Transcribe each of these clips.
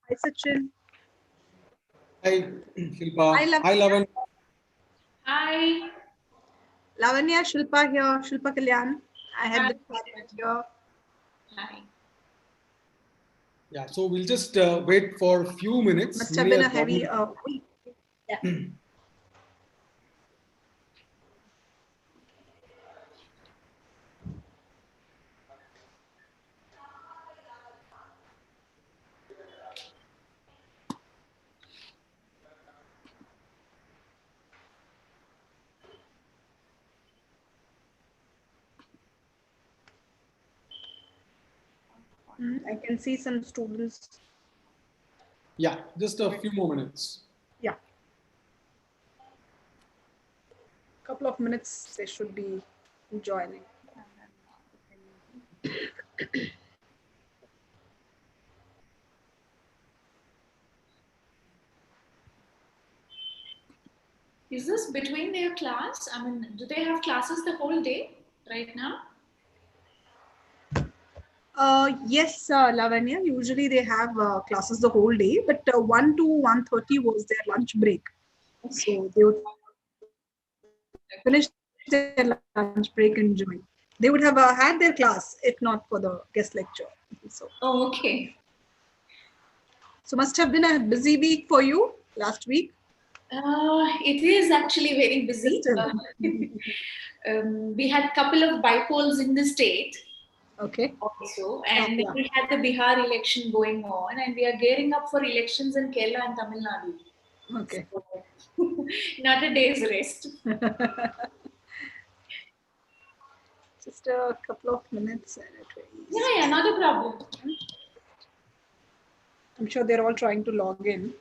Hi, Sachin. Hi, Shilpa. Hi, Lavanya. Hi, Lavanya. Hi. Lavanya, Shilpa here. Shilpa Kalyan. I had the chat here. Hi. Yeah, so we'll just wait for a few minutes. Must have Many been are a heavy joining. week. Yeah. I can see some students. Yeah, just a few more minutes. Yeah. Couple of minutes, they should be joining. Is this between their class? I mean, do they have classes the whole day right now? Yes, Lavanya. Usually they have classes the whole day, but 1 to 1:30 was their lunch break. So they would finish their lunch break and join. They would have had their class if not for the guest lecture. So, Oh, okay. so must have been a busy week for you last week. It is actually very busy. We had a couple of bipoles in the state Okay. also, and we had the Bihar election going on, and we are gearing up for elections in Kerala and Tamil Nadu. Okay. So, not a day's rest. Just a couple of minutes. Yeah, not a problem. I'm sure they're all trying to log in.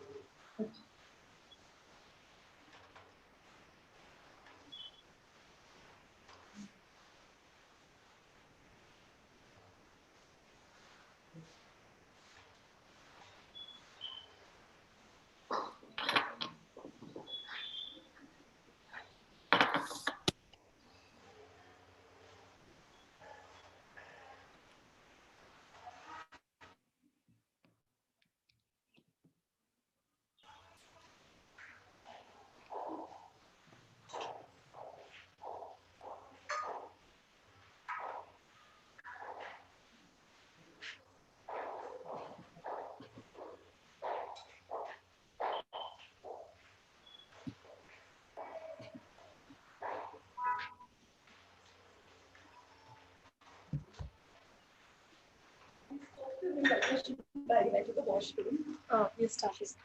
To the washroom. We'll start this.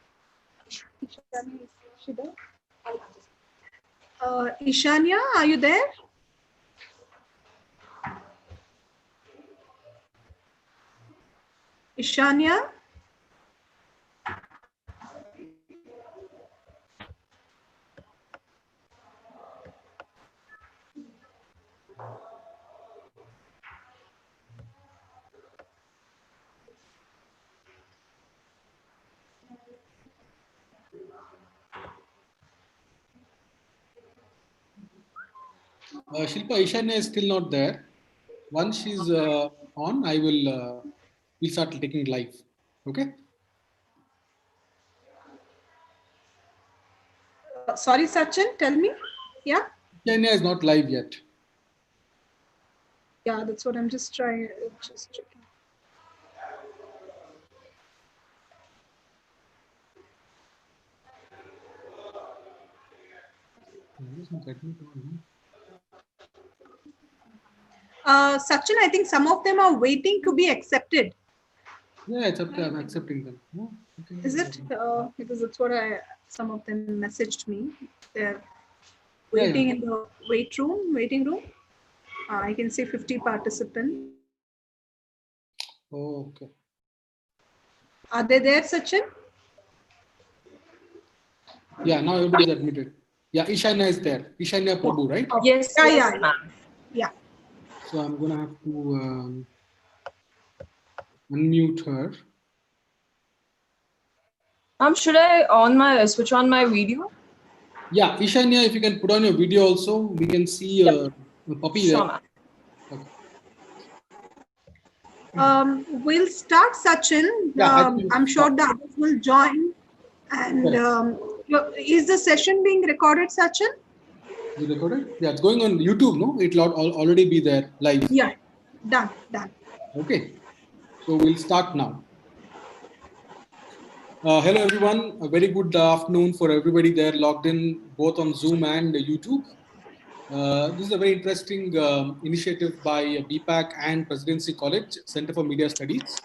Ishania, is she there? Ishania, are you there? Ishania? Shilpa, Ishanya is still not there. Once she's on, we'll start taking live. Okay? Sorry, Sachin, tell me. Yeah? Ishanya is not live yet. Yeah, that's what I'm just trying. Just checking. Sachin, I think some of them are waiting to be accepted. Yeah, it's okay. I'm accepting them. Oh, okay. Is it? Because that's what some of them messaged me. They're waiting in the waiting room. I can see 50 participants. Oh, okay. Are they there, Sachin? Yeah, now everybody is admitted. Yeah, Ishanya is there. Ishanya Prabhu, right? Yes, Yeah. yeah. So I'm going to have to unmute her. Should I switch on my video? Yeah, Ishanya, if you can put on your video also, we can see the puppy there. Sure, ma'am. Okay. We'll start, Sachin. Yeah, I think I'm sure the others will join. And is the session being recorded, Sachin? you recorded? Yeah, it's going on YouTube, no? It'll already be there live. Yeah, done, done. Okay, so we'll start now. Hello, everyone. A very good afternoon for everybody there logged in both on Zoom and YouTube. This is a very interesting initiative by BPAC and Presidency College Center for Media Studies.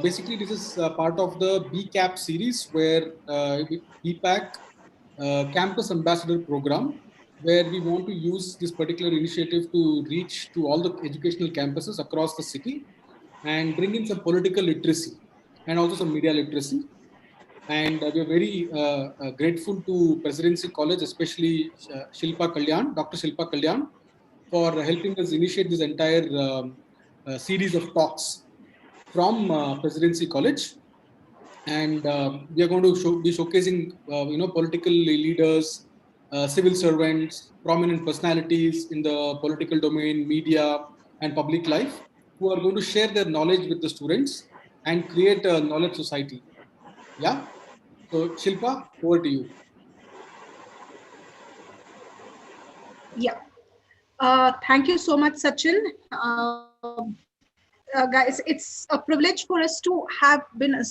Basically, this is part of the BCAP series where BPAC Campus Ambassador Program, where we want to use this particular initiative to reach to all the educational campuses across the city and bring in some political literacy and also some media literacy. And we are very grateful to Presidency College, especially Shilpa Kalyan, Dr. Shilpa Kalyan, for helping us initiate this entire series of talks from Presidency College. And we are going to be showcasing, political leaders, civil servants, prominent personalities in the political domain, media, and public life, who are going to share their knowledge with the students and create a knowledge society. Yeah. So, Shilpa, over to you. Yeah. Thank you so much, Sachin. Guys, it's a privilege for us to have been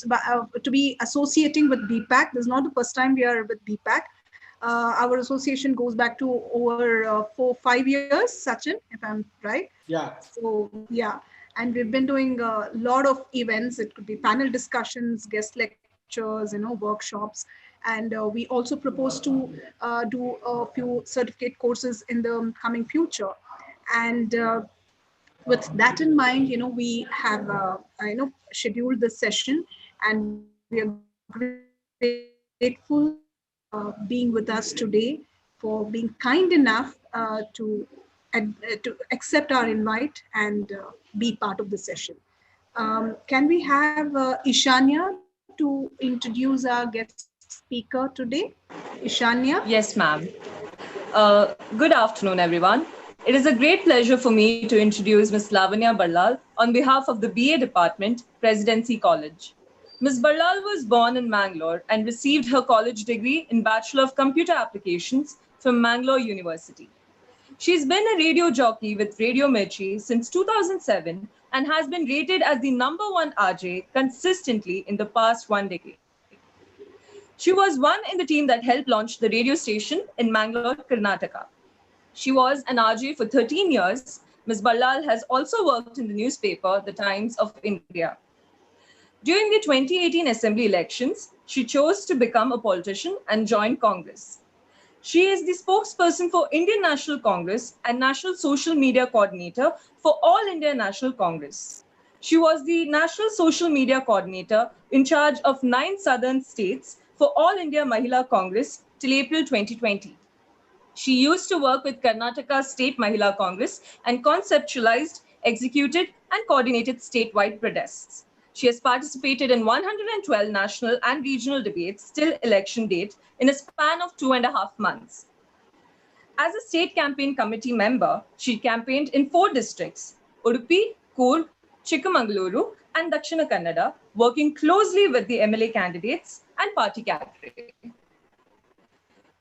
to be associating with BPAC. This is not the first time we are with BPAC. Our association goes back to over 4-5 years, Sachin, if I'm right. Yeah. So yeah, and we've been doing a lot of events. It could be panel discussions, guest lectures, workshops, and we also propose to do a few certificate courses in the coming future. And with that in mind, we have scheduled this session, and we are grateful being with us today for being kind enough to accept our invite and be part of the session. Can we have Ishanya to introduce our guest speaker today? Ishanya? Yes, ma'am. Good afternoon, everyone. It is a great pleasure for me to introduce Ms. Lavanya Ballal on behalf of the BA Department, Presidency College. Ms. Ballal was born in Mangalore and received her college degree in Bachelor of Computer Applications from Mangalore University. She's been a radio jockey with Radio Mirchi since 2007 and has been rated as the #1 RJ consistently in the past 1 decade. She was one in the team that helped launch the radio station in Mangalore, Karnataka. She was an RJ for 13 years. Ms. Ballal has also worked in the newspaper, The Times of India. During the 2018 Assembly elections, she chose to become a politician and join Congress. She is the spokesperson for Indian National Congress and National Social Media Coordinator for All India National Congress. She was the National Social Media Coordinator in charge of 9 southern states for All India Mahila Congress till April 2020. She used to work with Karnataka State Mahila Congress and conceptualized, executed, and coordinated statewide protests. She has participated in 112 national and regional debates till election date in a span of 2.5 months. As a state campaign committee member, she campaigned in 4 districts, Udupi, Coorg, Chikmagaluru, and Dakshina Kannada, working closely with the MLA candidates and party cadre.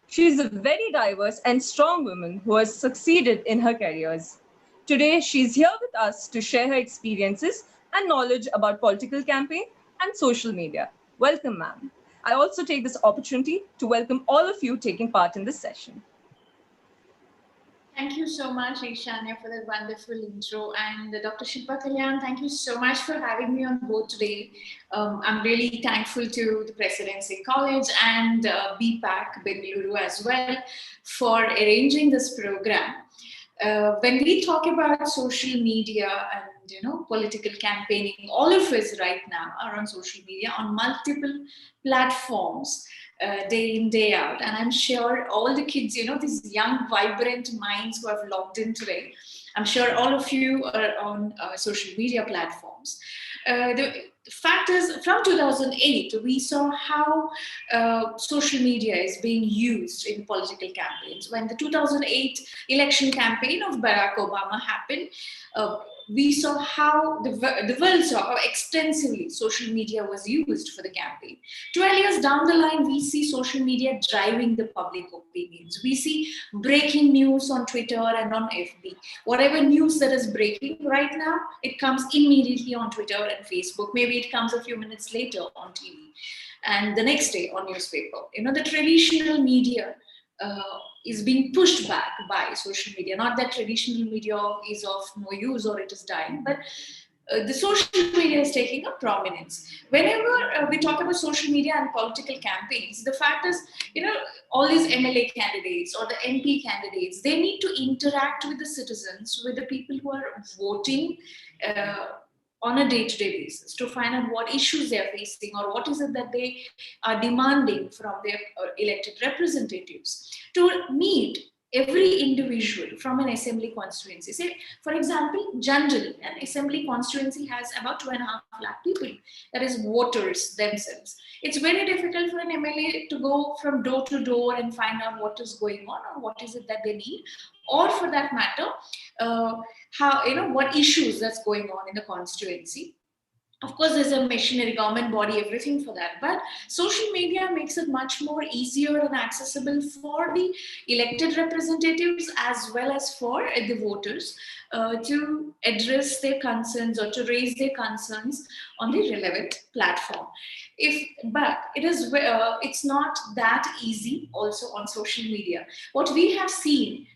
She is a very diverse and strong woman who has succeeded in her careers. Today, she is here with us to share her experiences and knowledge about political campaign and social media. Welcome, ma'am. I also take this opportunity to welcome all of you taking part in this session. Thank you so much, Ishanya, for that wonderful intro. And Dr. Shilpa Kalyan, thank you so much for having me on board today. I'm really thankful to the Presidency College and BPAC, Bengaluru as well, for arranging this program. When we talk about social media and political campaigning, all of us right now are on social media on multiple platforms, day in, day out. And I'm sure all the kids, these young, vibrant minds who have logged in today, I'm sure all of you are on social media platforms. The fact is, from 2008, we saw how social media is being used in political campaigns. When the 2008 election campaign of Barack Obama happened, we saw how the world saw how extensively social media was used for the campaign. 12 years down the line, we see social media driving the public opinions. We see breaking news on Twitter and on FB. Whatever news that is breaking right now, it comes immediately on Twitter and Facebook. Maybe it comes a few minutes later on TV, and the next day on newspaper. The traditional media is being pushed back by social media. Not that traditional media is of no use or it is dying, but the social media is taking a prominence. Whenever we talk about social media and political campaigns, the fact is, all these MLA candidates or the MP candidates, they need to interact with the citizens, with the people who are voting on a day-to-day basis to find out what issues they are facing or what is it that they are demanding from their elected representatives to meet every individual from an assembly constituency. Say, for example, generally, an assembly constituency has about 2.5 lakh people, that is voters themselves. It's very difficult for an MLA to go from door to door and find out what is going on or what is it that they need, or for that matter, what issues that's going on in the constituency. Of course, there's a machinery, government body, everything for that. But social media makes it much more easier and accessible for the elected representatives as well as for the voters to address their concerns or to raise their concerns on the relevant platform. But it's not that easy also on social media. What we have seen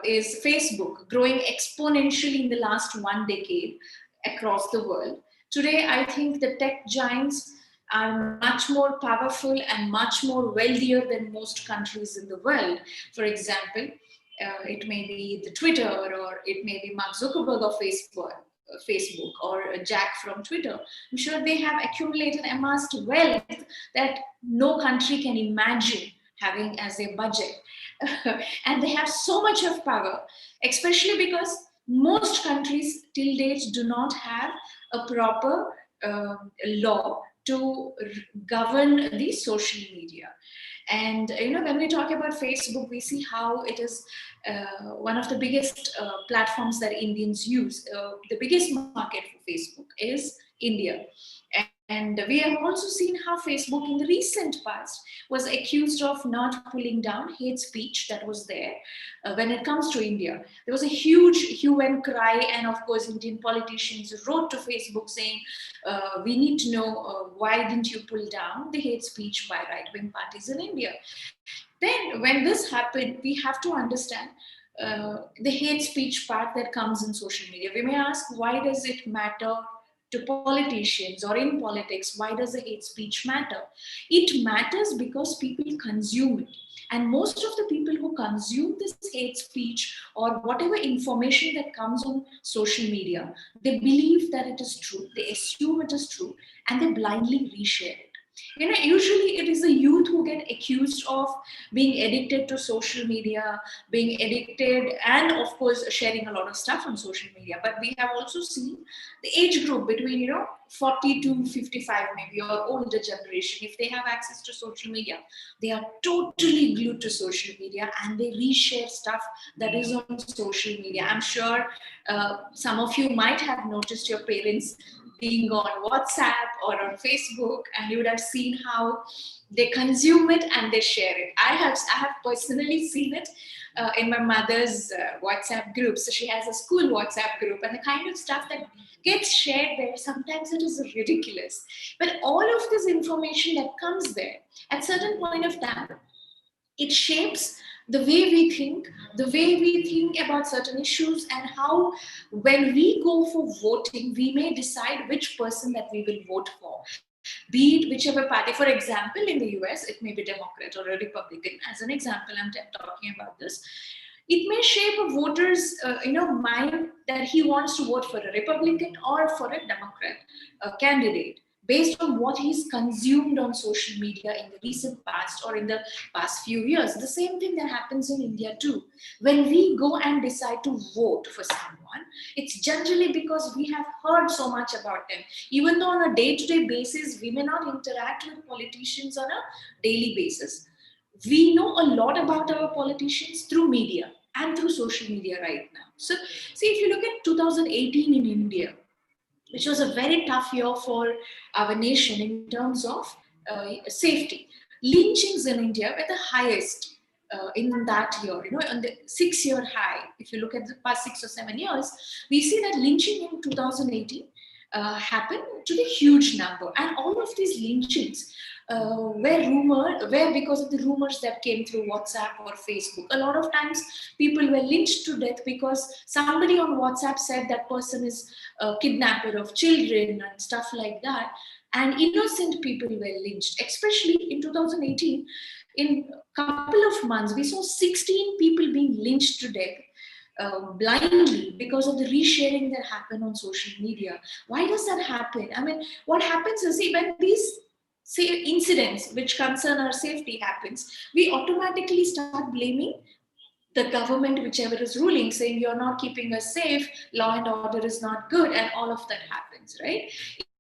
is Facebook growing exponentially in the last 1 decade across the world. Today, I think the tech giants are much more powerful and much more wealthier than most countries in the world. For example, it may be the Twitter, or it may be Mark Zuckerberg of Facebook, or Jack from Twitter. I'm sure they have accumulated, amassed wealth that no country can imagine having as their budget. And they have so much of power, especially because most countries till date do not have a proper law to govern the social media. And when we talk about Facebook, we see how it is one of the biggest platforms that Indians use. The biggest market for Facebook is India. And we have also seen how Facebook in the recent past was accused of not pulling down hate speech that was there when it comes to India. There was a huge hue and cry, and of course Indian politicians wrote to Facebook saying, we need to know why didn't you pull down the hate speech by right-wing parties in India. Then when this happened, we have to understand the hate speech part that comes in social media. We may ask, why does it matter to politicians, or in politics, why does the hate speech matter? It matters because people consume it. And most of the people who consume this hate speech or whatever information that comes on social media, they believe that it is true, they assume it is true, and they blindly reshare it. Usually it is the youth who get accused of being addicted to social media, being addicted, and of course sharing a lot of stuff on social media. But we have also seen the age group between 40 to 55 maybe, or older generation. If they have access to social media, they are totally glued to social media and they reshare stuff that is on social media. I'm sure some of you might have noticed your parents being on WhatsApp or on Facebook, and you would have seen how they consume it and they share it. I have personally seen it in my mother's WhatsApp group. So she has a school WhatsApp group, and the kind of stuff that gets shared there, sometimes it is ridiculous. But all of this information that comes there, at certain point of time, it shapes the way we think about certain issues, and how when we go for voting, we may decide which person that we will vote for. Be it whichever party. For example, in the US, it may be Democrat or a Republican. As an example, I'm talking about this. It may shape a voter's mind that he wants to vote for a Republican or for a Democrat candidate, based on what he's consumed on social media in the recent past or in the past few years. The same thing that happens in India too. When we go and decide to vote for someone, it's generally because we have heard so much about them. Even though on a day-to-day basis, we may not interact with politicians on a daily basis. We know a lot about our politicians through media. and through social media right now. So see, if you look at 2018 in India, which was a very tough year for our nation in terms of safety. Lynchings in India were the highest in that year, on the 6-year high. If you look at the past 6 or 7 years, we see that lynching in 2018 happened to the huge number. And all of these lynchings were because of the rumors that came through WhatsApp or Facebook. A lot of times people were lynched to death because somebody on WhatsApp said that person is a kidnapper of children and stuff like that. And innocent people were lynched, especially in 2018. In a couple of months, we saw 16 people being lynched to death blindly because of the resharing that happened on social media. Why does that happen? I mean, what happens is, see, when these incidents which concern our safety happens, we automatically start blaming the government, whichever is ruling, saying you're not keeping us safe, law and order is not good, and all of that happens, right?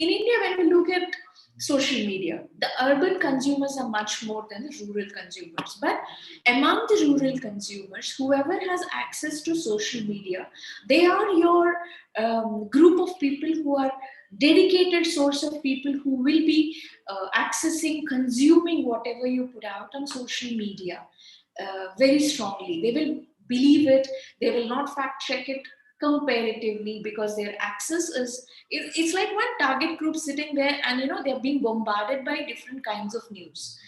In India, when we look at social media, the urban consumers are much more than the rural consumers. But among the rural consumers, whoever has access to social media, they are your group of people who are dedicated source of people who will be accessing, consuming whatever you put out on social media very strongly. They will believe it, they will not fact check it comparatively, because their access is, it's like one target group sitting there, and they're being bombarded by different kinds of news.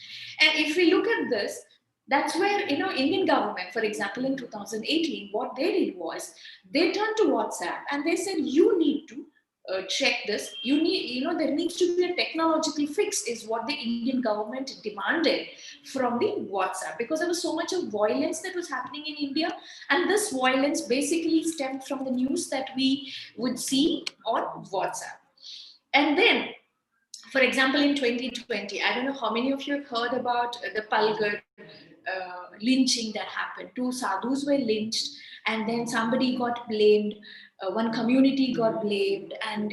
And if we look at this, that's where Indian government, for example, in 2018, what they did was they turned to WhatsApp and they said, you need to check this. You need, there needs to be a technological fix, is what the Indian government demanded from the WhatsApp, because there was so much of violence that was happening in India, and this violence basically stemmed from the news that we would see on WhatsApp. And then, for example, in 2020, I don't know how many of you have heard about the Palghar lynching that happened. 2 sadhus were lynched, and then somebody got blamed. One community got blamed, and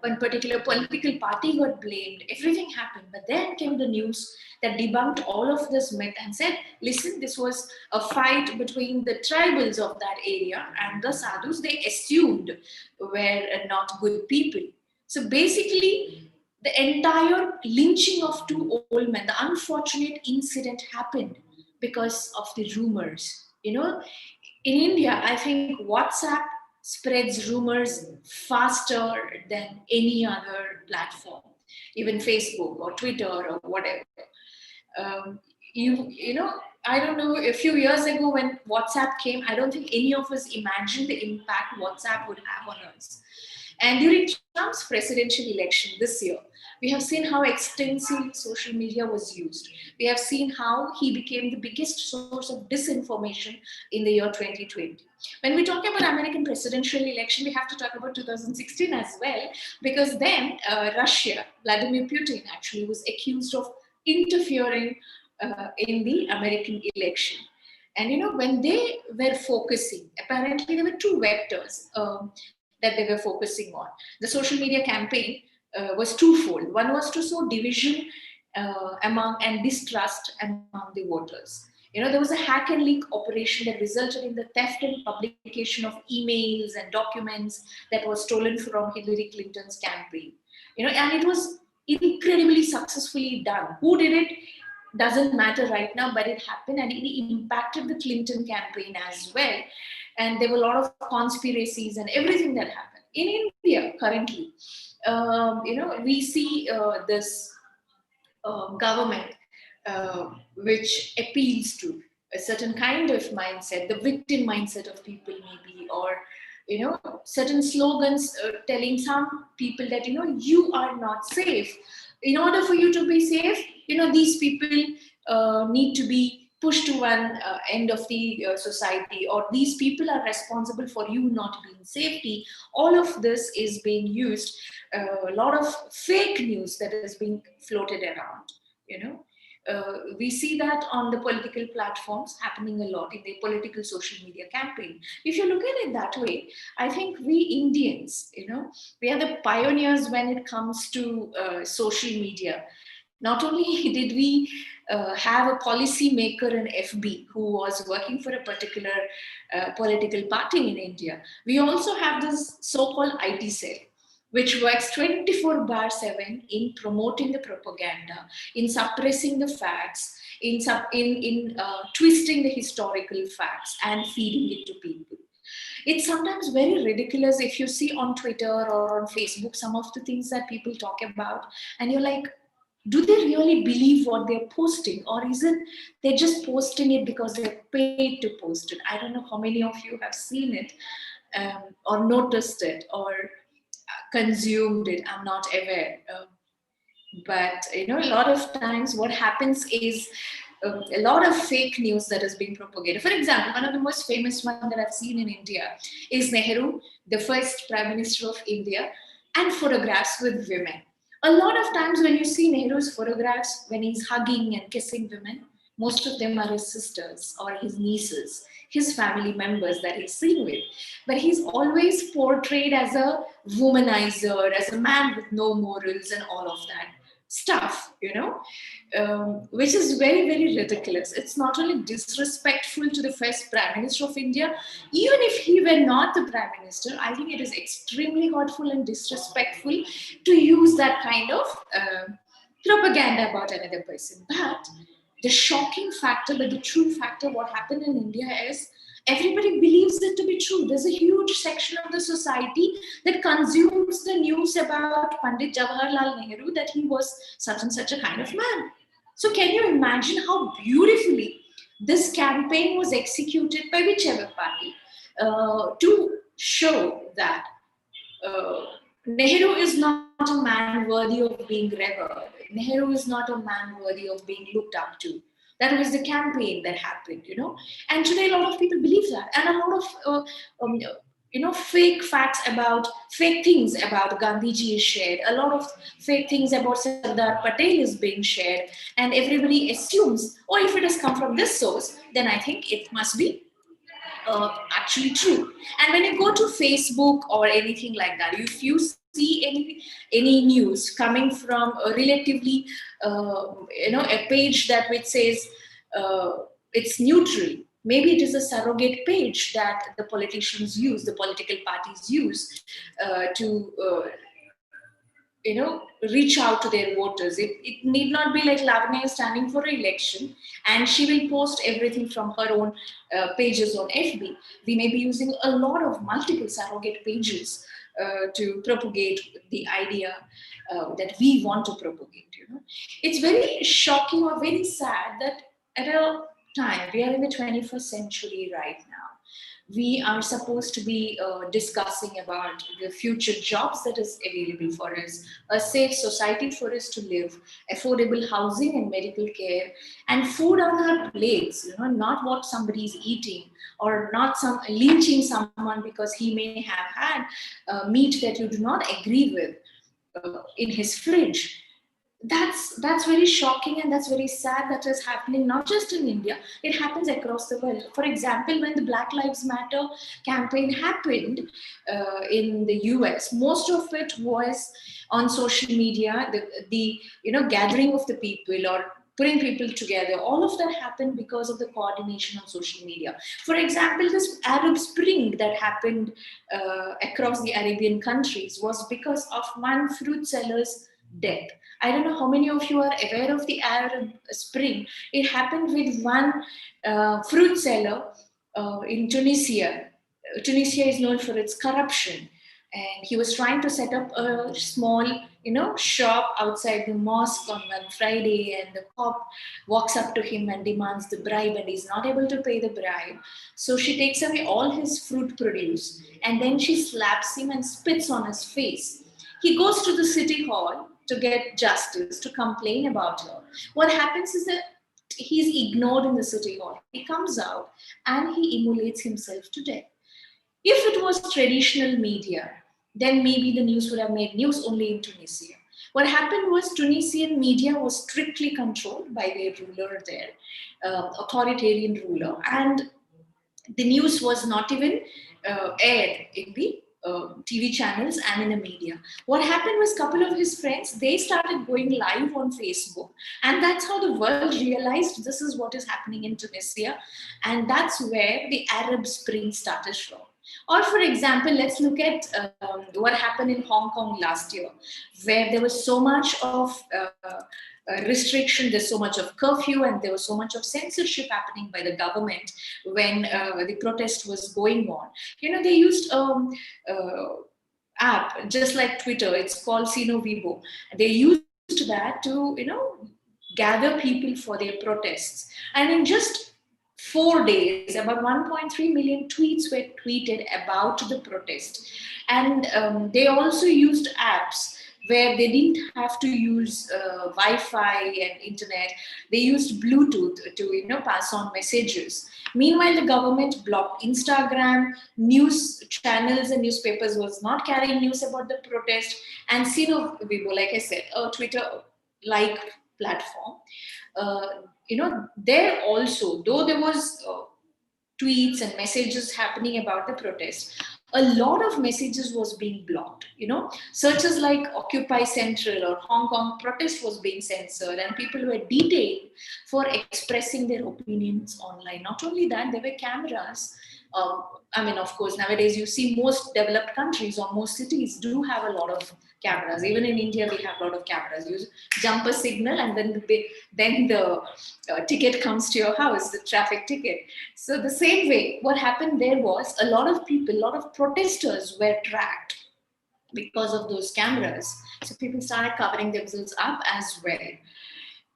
one particular political party got blamed. Everything happened, but then came the news that debunked all of this myth and said, listen, this was a fight between the tribals of that area, and the sadhus they assumed were not good people. So basically, the entire lynching of 2 old men, the unfortunate incident happened because of the rumors. In India, I think WhatsApp spreads rumors faster than any other platform, even Facebook or Twitter or whatever. Um, I don't know, a few years ago when WhatsApp came, I don't think any of us imagined the impact WhatsApp would have on us. And during Trump's presidential election this year, we have seen how extensive social media was used. We have seen how he became the biggest source of disinformation in the year 2020. When we talk about American presidential election, we have to talk about 2016 as well, because then Russia, Vladimir Putin, actually was accused of interfering in the American election. And when they were focusing, apparently there were 2 vectors that they were focusing on. The social media campaign was twofold. One was to sow division among and distrust among the voters. There was a hack and leak operation that resulted in the theft and publication of emails and documents that was stolen from Hillary Clinton's campaign. And it was incredibly successfully done. Who did it doesn't matter right now, but it happened, and it impacted the Clinton campaign as well. And there were a lot of conspiracies and everything that happened. In India currently, we see this government which appeals to a certain kind of mindset, the victim mindset of people maybe, or certain slogans telling some people that you are not safe. In order for you to be safe, these people need to be pushed to one end of the society, or these people are responsible for you not being safety. All of this is being used. A lot of fake news that is being floated around. We see that on the political platforms happening a lot in the political social media campaign. If you look at it that way, I think we Indians, we are the pioneers when it comes to social media. Not only did we have a policy maker in FB who was working for a particular political party in India, we also have this so-called IT cell, which works 24 bar 7 in promoting the propaganda, in suppressing the facts, in twisting the historical facts and feeding it to people. It's sometimes very ridiculous if you see on Twitter or on Facebook some of the things that people talk about, and you're like, do they really believe what they're posting, or is it they're just posting it because they're paid to post it? I don't know how many of you have seen it, or noticed it, or consumed it. I'm not aware. But a lot of times what happens is a lot of fake news that is being propagated. For example, one of the most famous one that I've seen in India is Nehru, the first Prime Minister of India, and photographs with women. A lot of times when you see Nehru's photographs, when he's hugging and kissing women, most of them are his sisters or his nieces, his family members that he's seen with. But he's always portrayed as a womanizer, as a man with no morals and all of that stuff, which is very, very ridiculous. It's not only disrespectful to the first Prime Minister of India, even if he were not the Prime Minister, I think it is extremely hurtful and disrespectful to use that kind of propaganda about another person. But the shocking factor, but the true factor, what happened in India is everybody believes it to be true. There's a huge section of the society that consumes the news about Pandit Jawaharlal Nehru, that he was such and such a kind of man. So can you imagine how beautifully this campaign was executed by whichever party to show that Nehru is not a man worthy of being revered. Nehru is not a man worthy of being looked up to. That was the campaign that happened, And today, a lot of people believe that, and a lot of fake things about Gandhiji is shared. A lot of fake things about Sardar Patel is being shared, and everybody assumes, oh, if it has come from this source, then I think it must be actually true. And when you go to Facebook or anything like that, if you see any news coming from a relatively a page that which says it's neutral, maybe it is a surrogate page that the politicians use, the political parties use to reach out to their voters. It need not be like Lavanya is standing for election and she will post everything from her own pages on FB. We may be using a lot of multiple surrogate pages to propagate the idea that we want to propagate. It's very shocking or very sad that at a time, we are in the 21st century right now, we are supposed to be discussing about the future jobs that is available for us, a safe society for us to live, affordable housing and medical care, and food on our plates, not what somebody is eating, or not some lynching someone because he may have had meat that you do not agree with in his fridge. That's very shocking, and that's very sad that is happening not just in India, it happens across the world. For example, when the Black Lives Matter campaign happened in the US, most of it was on social media, the gathering of the people or putting people together. All of that happened because of the coordination on social media. For example, this Arab Spring that happened across the Arabian countries was because of one fruit seller's death. I don't know how many of you are aware of the Arab Spring. It happened with one fruit seller in Tunisia. Tunisia is known for its corruption, and he was trying to set up a small, shop outside the mosque on one Friday, and the cop walks up to him and demands the bribe, and he's not able to pay the bribe. So she takes away all his fruit produce, and then she slaps him and spits on his face. He goes to the city hall to get justice, to complain about her. What happens is that he's ignored in the city hall. He comes out and he immolates himself to death. If it was traditional media, then maybe the news would have made news only in Tunisia. What happened was Tunisian media was strictly controlled by their ruler there, authoritarian ruler, and the news was not even aired in the TV channels and in the media. What happened was a couple of his friends, they started going live on Facebook, and that's how the world realized this is what is happening in Tunisia, and that's where the Arab Spring started from. Or for example, let's look at what happened in Hong Kong last year, where there was so much of restriction, there's so much of curfew, and there was so much of censorship happening by the government when the protest was going on. They used app just like Twitter. It's called Sino Vivo. They used that to gather people for their protests, and in just 4 days, about 1.3 million tweets were tweeted about the protest. And they also used apps where they didn't have to use Wi-Fi and internet. They used Bluetooth to pass on messages. Meanwhile, the government blocked Instagram, news channels and newspapers was not carrying news about the protest. And Sino Weibo, like I said, a Twitter-like platform, there also, though there was tweets and messages happening about the protest, a lot of messages was being blocked. Searches like Occupy Central or Hong Kong protest was being censored, and people were detained for expressing their opinions online. Not only that, there were cameras. Of course, nowadays you see most developed countries or most cities do have a lot of cameras. Even in India, we have a lot of cameras. You jump a signal, and then the ticket comes to your house, the traffic ticket. So the same way, what happened there was a lot of people, a lot of protesters were tracked because of those cameras. So people started covering themselves up as well.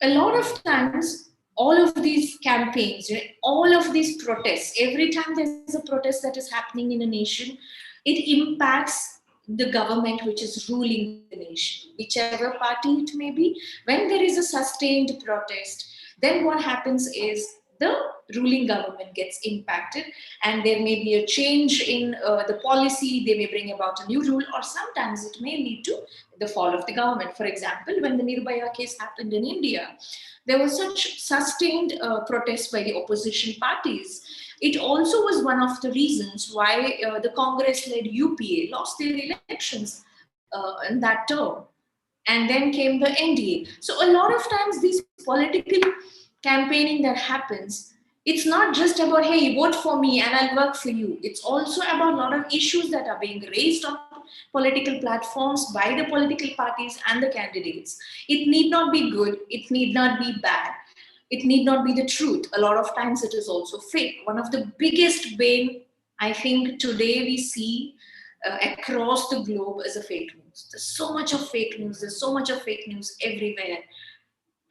A lot of times, all of these campaigns, all of these protests, every time there's a protest that is happening in a nation, it impacts the government which is ruling the nation, whichever party it may be. When there is a sustained protest, then what happens is the ruling government gets impacted, and there may be a change in the policy. They may bring about a new rule, or sometimes it may lead to the fall of the government. For example, when the Nirbhaya case happened in India, there was such sustained protest by the opposition parties. It also was one of the reasons why the Congress-led UPA lost their elections in that term. And then came the NDA. So a lot of times these political campaigning that happens, it's not just about, hey, vote for me and I'll work for you. It's also about a lot of issues that are being raised on political platforms by the political parties and the candidates. It need not be good. It need not be bad. It need not be the truth. A lot of times it is also fake. One of the biggest bane, I think, today we see across the globe is a fake news. There's so much of fake news. There's so much of fake news everywhere.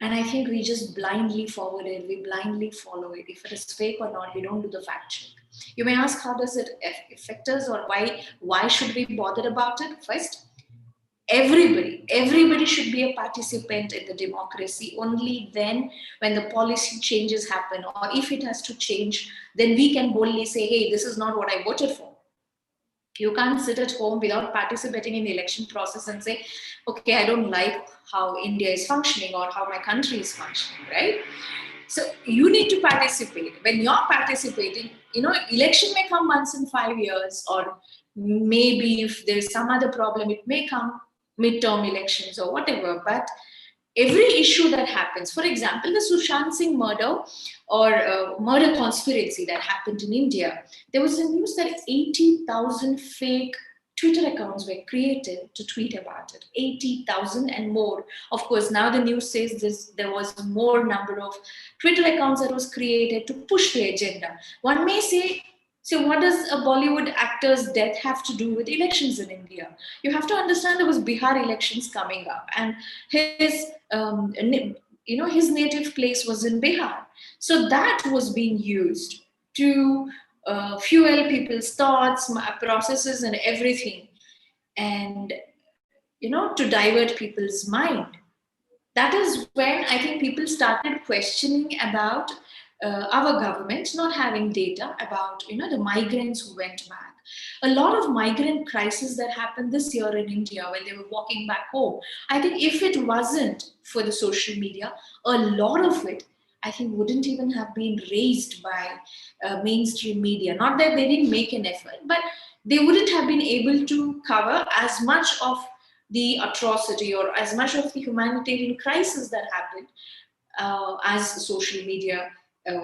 And I think we just blindly forward it. We blindly follow it. If it is fake or not, we don't do the fact check. You may ask, how does it affect us, or why should we bother about it? First, everybody should be a participant in the democracy. Only then, when the policy changes happen, or if it has to change, then we can boldly say, hey, this is not what I voted for. You can't sit at home without participating in the election process and say, okay, I don't like how India is functioning or how my country is functioning, right? So you need to participate. When you're participating, election may come once in 5 years, or maybe if there's some other problem, it may come midterm elections or whatever. But every issue that happens, for example, the Sushant Singh murder or murder conspiracy that happened in India, there was a news that 80,000 fake Twitter accounts were created to tweet about it. 80,000 and more. Of course, now the news says there was more number of Twitter accounts that was created to push the agenda. One may say, so what does a Bollywood actor's death have to do with elections in India? You have to understand there was Bihar elections coming up, and his native place was in Bihar. So that was being used to fuel people's thoughts, processes, and everything, and to divert people's mind. That is when I think people started questioning about our government not having data about the migrants who went back. A lot of migrant crises that happened this year in India when they were walking back home, I think if it wasn't for the social media, a lot of it I think wouldn't even have been raised by mainstream media. Not that they didn't make an effort, but they wouldn't have been able to cover as much of the atrocity or as much of the humanitarian crisis that happened as social media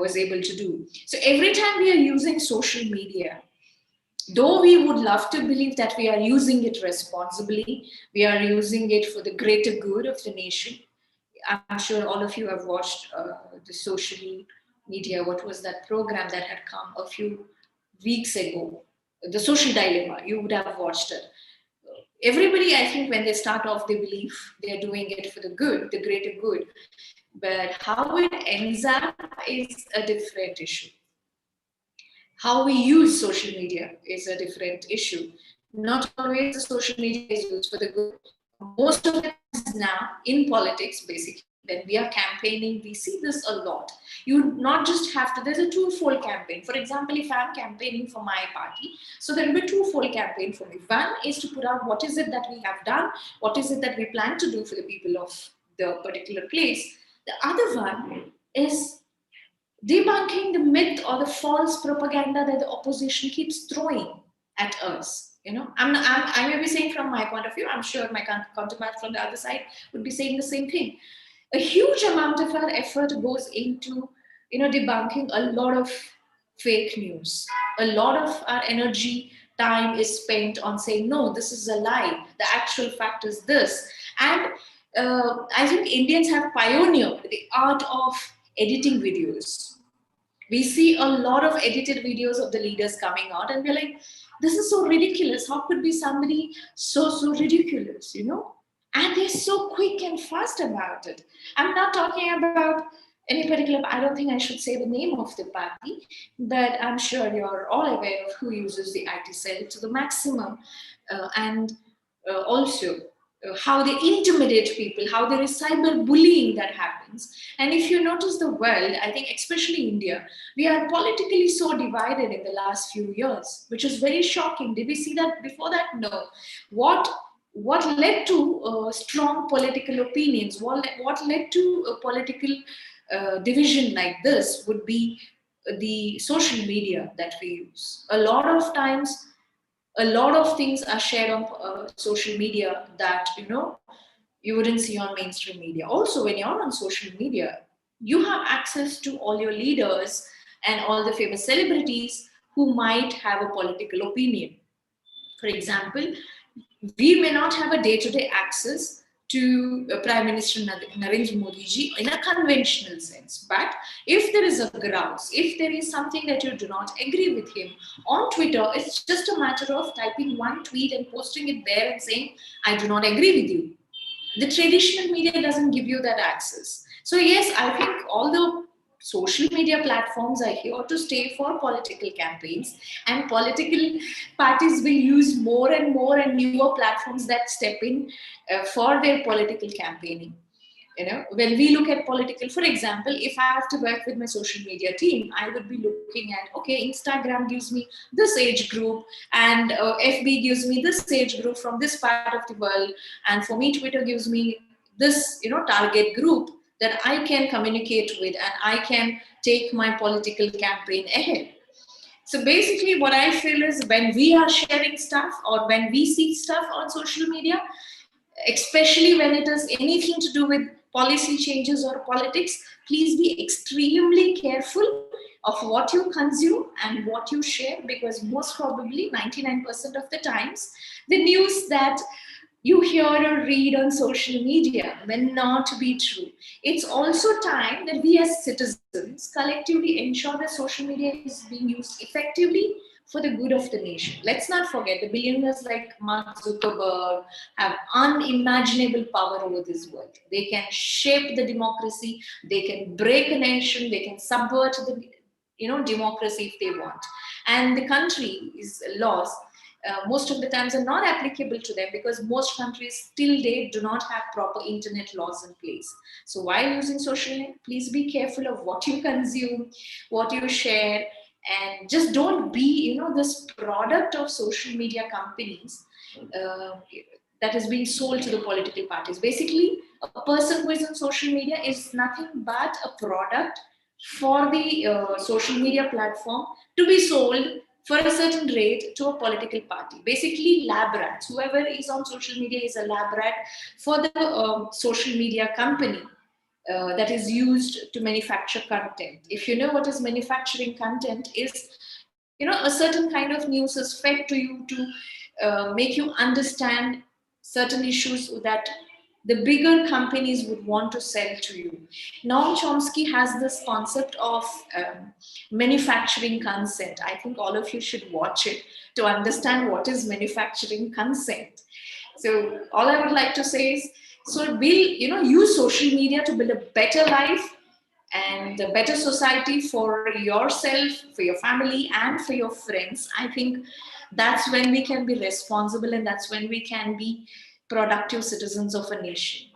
was able to do. So every time we are using social media, though we would love to believe that we are using it responsibly, we are using it for the greater good of the nation. I'm sure all of you have watched the social media. What was that program that had come a few weeks ago? The Social Dilemma. You would have watched it. Everybody, I think, when they start off, they believe they're doing it for the good, the greater good. But how it ends up is a different issue. How we use social media is a different issue. Not always the social media is used for the good. Most of the times now in politics, basically, when we are campaigning, we see this a lot. You not just have to, there's a twofold campaign. For example, if I'm campaigning for my party, so there will be a twofold campaign for me. One is to put out what is it that we have done, what is it that we plan to do for the people of the particular place. The other one is debunking the myth or the false propaganda that the opposition keeps throwing at us. You know, I may be saying from my point of view, I'm sure my counterpart from the other side would be saying the same thing. A huge amount of our effort goes into, debunking a lot of fake news. A lot of our energy, time is spent on saying, no, this is a lie. The actual fact is this. And I think Indians have pioneered the art of editing videos. We see a lot of edited videos of the leaders coming out, and we're like, this is so ridiculous. How could be somebody so ridiculous, And they're so quick and fast about it. I'm not talking about any particular, I don't think I should say the name of the party, but I'm sure you're all aware of who uses the IT cell to the maximum. And also how they intimidate people, how there is cyberbullying that happens. And if you notice the world, I think especially India, we are politically so divided in the last few years, which is very shocking. Did we see that before that? No. What led to strong political opinions? What led to a political division like this would be the social media that we use. A lot of times, a lot of things are shared on social media that you wouldn't see on mainstream media. Also, when you're on social media, you have access to all your leaders and all the famous celebrities who might have a political opinion. For example, we may not have a day-to-day access to Prime Minister Narendra Modi ji in a conventional sense. But if there is a grouse, if there is something that you do not agree with him, on Twitter, it's just a matter of typing one tweet and posting it there and saying, I do not agree with you. The traditional media doesn't give you that access. So yes, I think all the social media platforms are here to stay for political campaigns, and political parties will use more and more and newer platforms that step in for their political campaigning. When we look at political, for example, if I have to work with my social media team, I would be looking at, okay, Instagram gives me this age group, and FB gives me this age group from this part of the world, and for me, Twitter gives me this, target group that I can communicate with, and I can take my political campaign ahead. So basically what I feel is when we are sharing stuff or when we see stuff on social media, especially when it is anything to do with policy changes or politics, please be extremely careful of what you consume and what you share, because most probably 99% of the times, the news that you hear or read on social media may not be true. It's also time that we as citizens collectively ensure that social media is being used effectively for the good of the nation. Let's not forget the billionaires like Mark Zuckerberg have unimaginable power over this world. They can shape the democracy, they can break a nation, they can subvert the democracy if they want. And the country's laws most of the times are not applicable to them because most countries till date do not have proper internet laws in place. So while using social media, please be careful of what you consume, what you share, and just don't be this product of social media companies that is being sold to the political parties. Basically, a person who is on social media is nothing but a product for the social media platform to be sold for a certain rate to a political party. Basically, lab rats. Whoever is on social media is a lab rat for the social media company that is used to manufacture content. If you know what is manufacturing content is, a certain kind of news is fed to you to make you understand certain issues that the bigger companies would want to sell to you. Noam Chomsky has this concept of manufacturing consent. I think all of you should watch it to understand what is manufacturing consent. So all I would like to say is, so we'll use social media to build a better life and a better society for yourself, for your family, and for your friends. I think that's when we can be responsible, and that's when we can be productive citizens of a nation.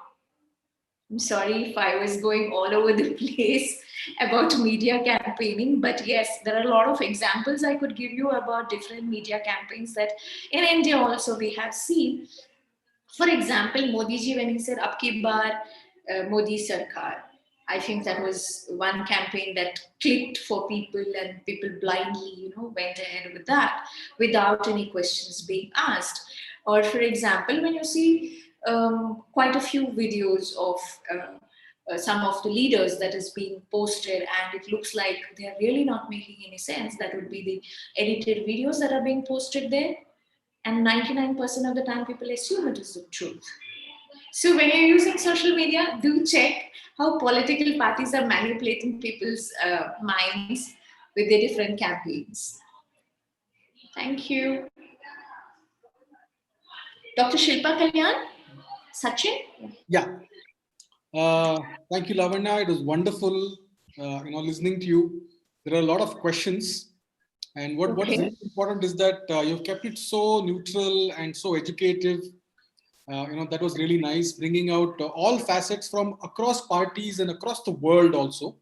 I'm sorry if I was going all over the place about media campaigning, but yes, there are a lot of examples I could give you about different media campaigns that in India also we have seen. For example, Modi ji, when he said "Ab ki baar Modi Sarkar," I think that was one campaign that clicked for people, and people blindly, went ahead with that without any questions being asked. Or, for example, when you see quite a few videos of some of the leaders that is being posted, and it looks like they are really not making any sense. That would be the edited videos that are being posted there, and 99% of the time people assume it is the truth. So when you're using social media, do check how political parties are manipulating people's minds with their different campaigns. Thank you. Dr. Shilpa Kalyan, Sachin? Yeah. Thank you, Lavanya. It was wonderful, listening to you. There are a lot of questions. And what is really important is that you've kept it so neutral and so educative. That was really nice, bringing out all facets from across parties and across the world also.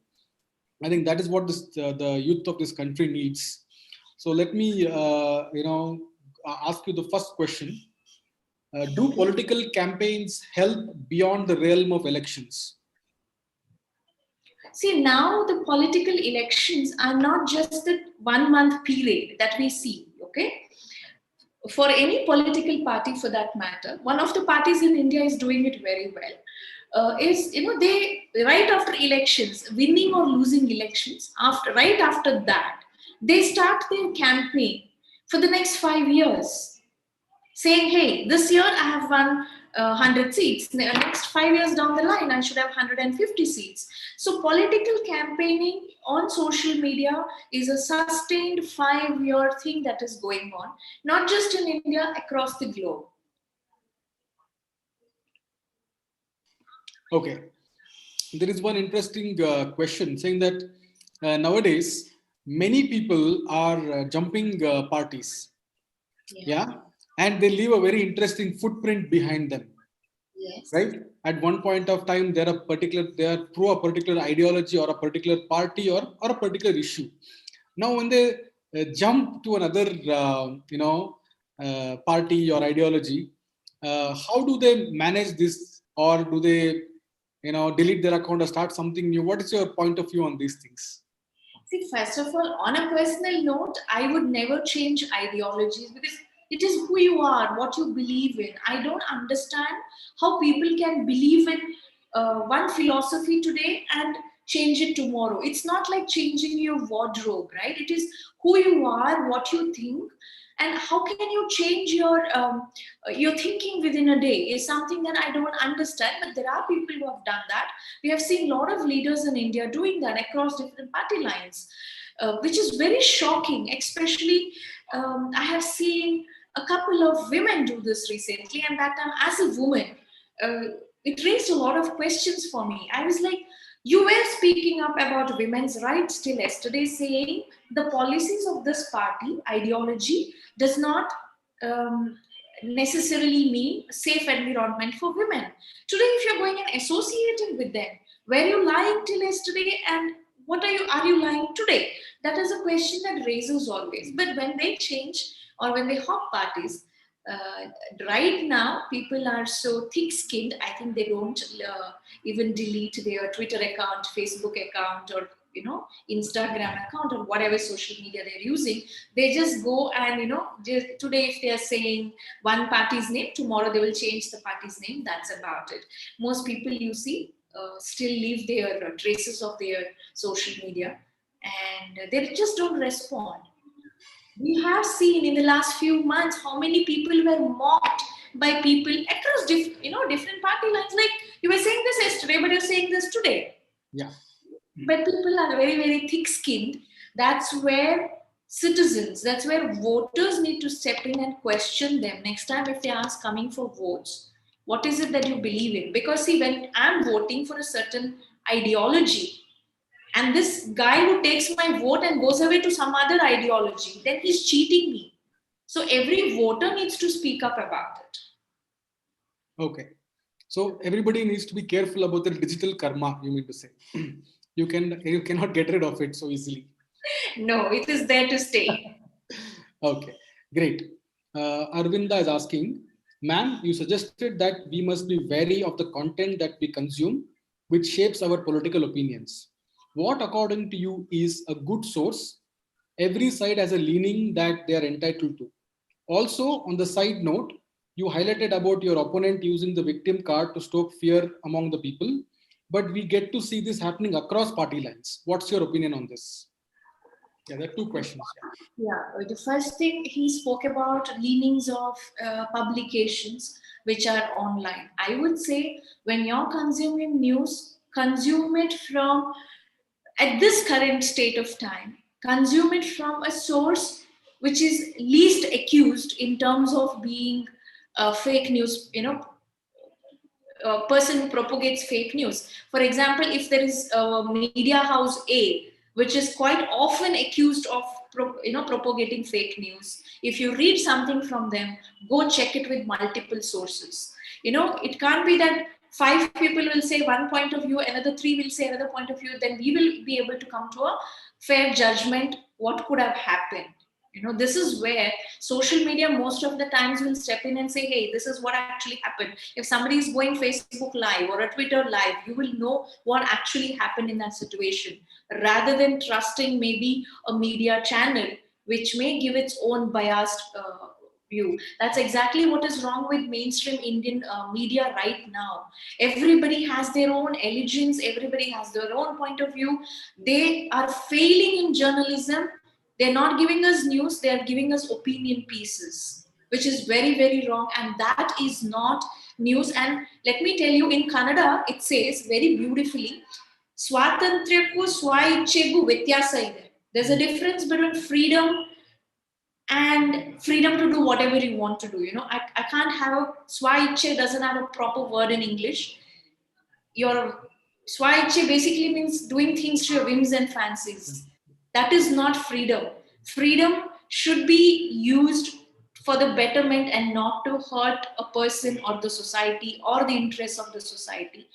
I think that is what the youth of this country needs. So let me, ask you the first question. Do political campaigns help beyond the realm of elections? See, now the political elections are not just the 1 month period that we see, okay? For any political party for that matter, one of the parties in India is doing it very well. They right after elections, winning or losing elections, right after that, they start their campaign for the next 5 years, saying, hey, this year I have won 100 seats. Next 5 years down the line, I should have 150 seats. So political campaigning on social media is a sustained 5-year thing that is going on, not just in India, across the globe. Okay. There is one interesting question saying that nowadays, many people are jumping parties. Yeah. And they leave a very interesting footprint behind them. Yes. Right? At one point of time, they are through a particular ideology or a particular party or a particular issue. Now, when they jump to another, party or ideology, how do they manage this, or do they, delete their account or start something new? What is your point of view on these things? See, first of all, on a personal note, I would never change ideologies because it is who you are, what you believe in. I don't understand how people can believe in one philosophy today and change it tomorrow. It's not like changing your wardrobe, right? It is who you are, what you think, and how can you change your thinking within a day is something that I don't understand. But there are people who have done that. We have seen a lot of leaders in India doing that across different party lines, which is very shocking. Especially, I have seen a couple of women do this recently, and that time as a woman, it raised a lot of questions for me. I was like, you were speaking up about women's rights till yesterday, saying the policies of this party ideology does not necessarily mean safe environment for women. Today, if you're going and associating with them, were you lying till yesterday, and what are you lying today? That is a question that raises always. But when they change or when they hop parties, right now people are so thick-skinned. I think they don't even delete their Twitter account, Facebook account, or Instagram account or whatever social media they're using. They just go and just today if they are saying one party's name, tomorrow they will change the party's name. That's about it. Most people you see still leave their traces of their social media, and they just don't respond. We have seen in the last few months how many people were mocked by people across different party lines. Like, you were saying this yesterday, but you're saying this today. Yeah. But people are very, very thick-skinned. That's where citizens, that's where voters need to step in and question them. Next time, if they ask coming for votes, what is it that you believe in? Because see, when I'm voting for a certain ideology, and this guy who takes my vote and goes away to some other ideology, then he's cheating me. So every voter needs to speak up about it. Okay. So everybody needs to be careful about the digital karma, you mean to say. You cannot get rid of it so easily. No, it is there to stay. Okay, great. Arvinda is asking, ma'am, you suggested that we must be wary of the content that we consume, which shapes our political opinions. What, according to you, is a good source? Every side has a leaning that they are entitled to. Also, on the side note, you highlighted about your opponent using the victim card to stoke fear among the people, but we get to see this happening across party lines. What's your opinion on this? Yeah, there are two questions. Yeah, the first thing he spoke about leanings of publications which are online. I would say when you're consuming news, consume it from, at this current state of time, consume it from a source which is least accused in terms of being fake news, person who propagates fake news. For example, if there is a media house A, which is quite often accused of propagating fake news, if you read something from them, go check it with multiple sources. It can't be that 5 people will say one point of view, another 3 will say another point of view, then we will be able to come to a fair judgment what could have happened. This is where social media most of the times will step in and say, hey, this is what actually happened. If somebody is going Facebook live or a Twitter live, you will know what actually happened in that situation, rather than trusting maybe a media channel which may give its own biased view. That's exactly what is wrong with mainstream Indian media right now. Everybody has their own allegiance, everybody has their own point of view. They are failing in journalism. They're not giving us news, they're giving us opinion pieces, which is very, very wrong. And that is not news. And let me tell you, in Kannada, it says very beautifully, Swatantraku Swaichegu Vityasa ide. There's a difference between freedom and freedom to do whatever you want to do. I can't have a Swaiche doesn't have a proper word in English. Your Swaiche basically means doing things to your whims and fancies. That is not freedom. Freedom should be used for the betterment and not to hurt a person or the society or the interests of the society.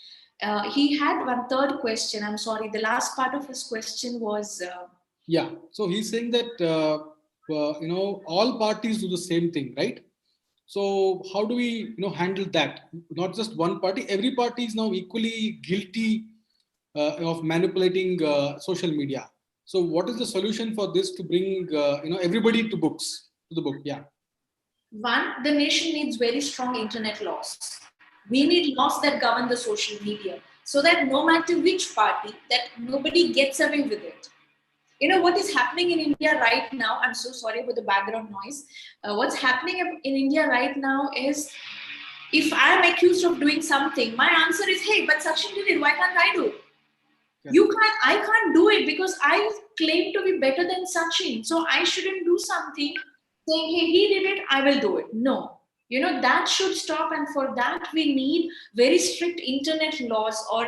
He had one third question. I'm sorry, the last part of his question was. Yeah, so he's saying that all parties do the same thing, right? So how do we handle that? Not just one party. Every party is now equally guilty of manipulating social media. So what is the solution for this to bring everybody to the book? Yeah. One, the nation needs very strong internet laws. We need laws that govern the social media so that no matter which party, that nobody gets away with it. What is happening in India right now, I'm so sorry about the background noise. What's happening in India right now is, if I'm accused of doing something, my answer is, hey, but Sachin did it, why can't I do it? Yeah. I can't do it because I claim to be better than Sachin. So I shouldn't do something saying, hey, he did it, I will do it. No. That should stop. And for that, we need very strict internet laws or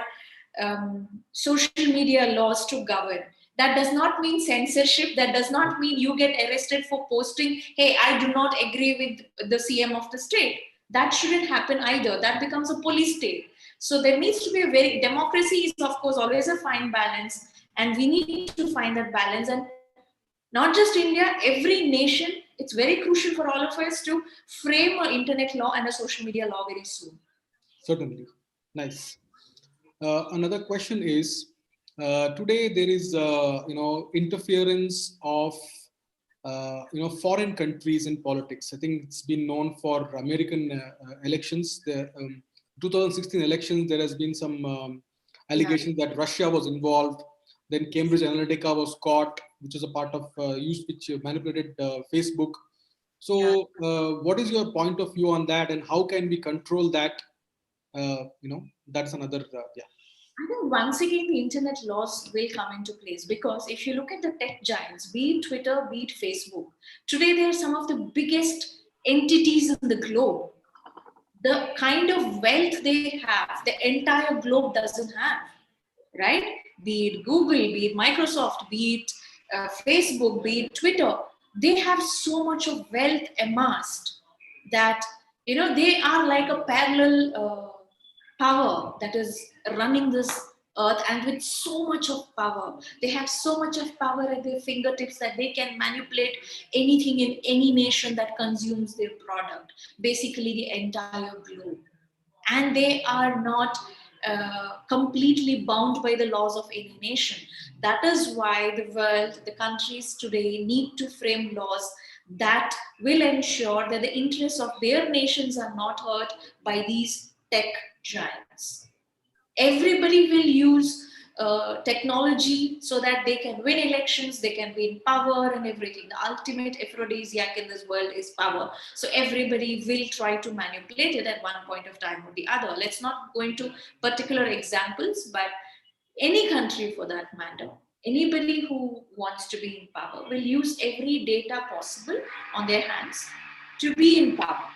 social media laws to govern. That does not mean censorship. That does not mean you get arrested for posting, hey, I do not agree with the CM of the state. That shouldn't happen either. That becomes a police state. So there needs to be democracy is of course always a fine balance. And we need to find that balance. And not just India, every nation, it's very crucial for all of us to frame an internet law and a social media law very soon. Certainly. Nice. Another question is, today there is interference of foreign countries in politics. I think it's been known for American elections. The 2016 elections, there has been some allegations that Russia was involved. Then Cambridge Analytica was caught, which was a part of which manipulated Facebook. So, what is your point of view on that, and how can we control that? That's another I think once again the internet laws will come into place, because if you look at the tech giants, be it Twitter, be it Facebook, today they are some of the biggest entities in the globe. The kind of wealth they have, the entire globe doesn't have, right? Be it Google, be it Microsoft, be it Facebook, be it Twitter, they have so much of wealth amassed that they are like a parallel power that is running this earth, and with so much of power, they have so much of power at their fingertips that they can manipulate anything in any nation that consumes their product, basically the entire globe. And they are not completely bound by the laws of any nation. That is why the world, the countries today need to frame laws that will ensure that the interests of their nations are not hurt by these tech giants. Everybody will use technology so that they can win elections, they can be in power and everything. The ultimate aphrodisiac in this world is power. So everybody will try to manipulate it at one point of time or the other. Let's not go into particular examples, but any country for that matter, anybody who wants to be in power will use every data possible on their hands to be in power.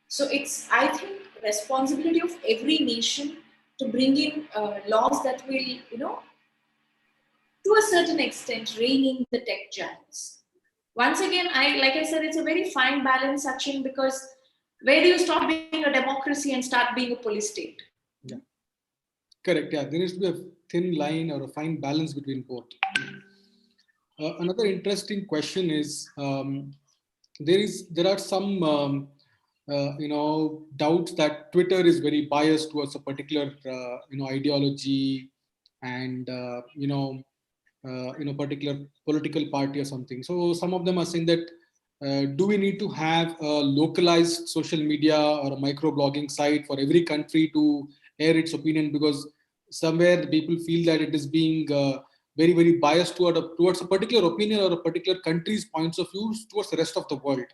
So it's, I think, responsibility of every nation to bring in laws that will, to a certain extent, rein in the tech giants. Once again, like I said, it's a very fine balance, Sachin, because where do you stop being a democracy and start being a police state? Yeah, correct. Yeah, there needs to be a thin line or a fine balance between both. Another interesting question is there are some doubts that Twitter is very biased towards a particular ideology and particular political party or something. So some of them are saying that do we need to have a localized social media or a microblogging site for every country to air its opinion, because somewhere people feel that it is being very, very biased towards a particular opinion or a particular country's points of view towards the rest of the world.